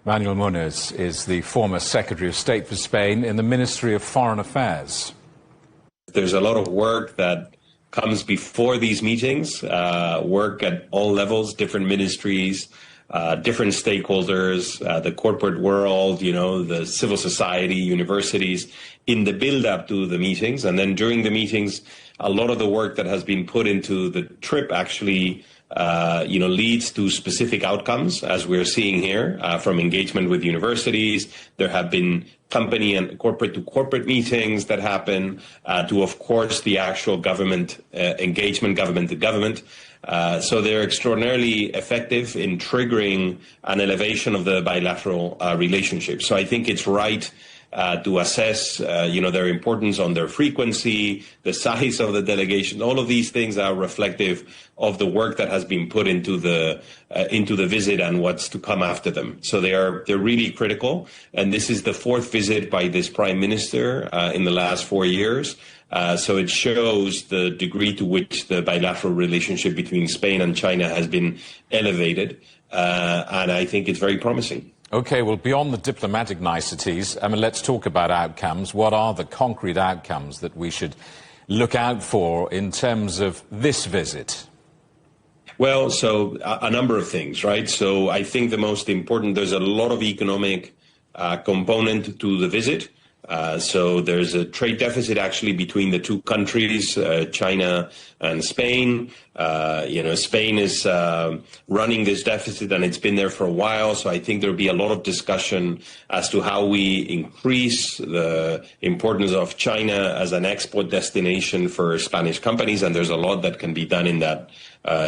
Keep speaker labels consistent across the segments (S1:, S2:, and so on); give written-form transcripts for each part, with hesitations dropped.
S1: Manuel Muñiz is the former Secretary of State for Spain in the Ministry of Foreign Affairs.
S2: There's a lot of work that comes before these meetings, work at all levels, different ministries, different stakeholders, the corporate world, the civil society, universities, in the build-up to the meetings. And then during the meetings, a lot of the work that has been put into the trip actually leads to specific outcomes, as we're seeing here, from engagement with universities. There have been company and corporate-to-corporate meetings that happen, to, of course, the actual government engagement, government-to-government. So they're extraordinarily effective in triggering an elevation of the bilateral relationship. So I think it's right to assess, their importance on their frequency, the size of the delegation. All of these things are reflective of the work that has been put into the visit and what's to come after them. So they're really critical. And this is the fourth visit by this prime minister in the last 4 years. So it shows the degree to which the bilateral relationship between Spain and China has been elevated. And I think it's very promising.
S1: Okay, well, beyond the diplomatic niceties, let's talk about outcomes. What are the concrete outcomes that we should look out for in terms of this visit?
S2: Well, so a number of things, right? So I think the most important, there's a lot of economic component to the visit. So there's a trade deficit actually between the two countries, China and Spain. Spain is running this deficit, and it's been there for a while. So I think there'll be a lot of discussion as to how we increase the importance of China as an export destination for Spanish companies. And there's a lot that can be done in that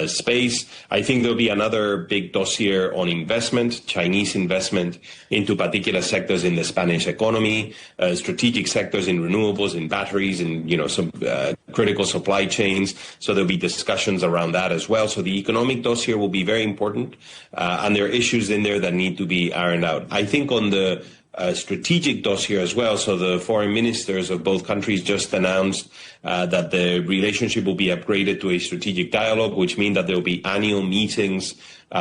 S2: space. I think there'll be another big dossier on investment, Chinese investment into particular sectors in the Spanish economy, strategic sectors in renewables, in batteries, in some critical supply chains. So there'll be discussions around that as well. So the economic dossier will be very important, and there are issues in there that need to be ironed out. I think on the strategic dossier as well. So the foreign ministers of both countries just announced that the relationship will be upgraded to a strategic dialogue, which means that there will be annual meetings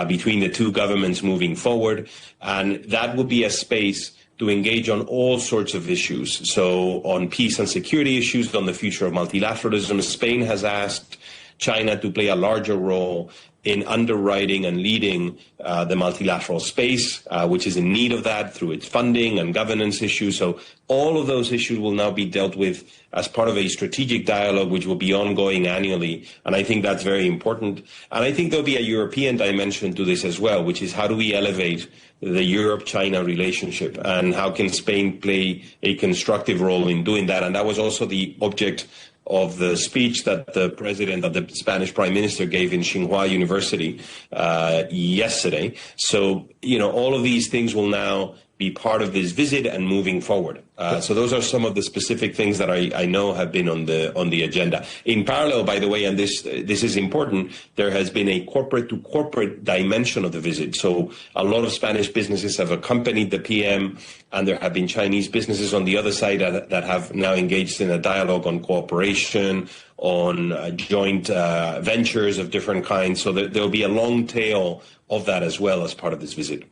S2: between the two governments moving forward. And that will be a space to engage on all sorts of issues. So on peace and security issues, on the future of multilateralism, Spain has asked China to play a larger role in underwriting and leading the multilateral space, which is in need of that through its funding and governance issues. So all of those issues will now be dealt with as part of a strategic dialogue, which will be ongoing annually. And I think that's very important. And I think there'll be a European dimension to this as well, which is how do we elevate the Europe-China relationship, and how can Spain play a constructive role in doing that? And that was also the object of the speech that the president of the Spanish prime minister gave in Tsinghua University yesterday. So, all of these things will now be part of this visit and moving forward. So those are some of the specific things that I know have been on the agenda. In parallel, by the way, and this is important, there has been a corporate-to-corporate dimension of the visit. So a lot of Spanish businesses have accompanied the PM, and there have been Chinese businesses on the other side that have now engaged in a dialogue on cooperation, on joint ventures of different kinds. So there'll be a long tail of that as well as part of this visit.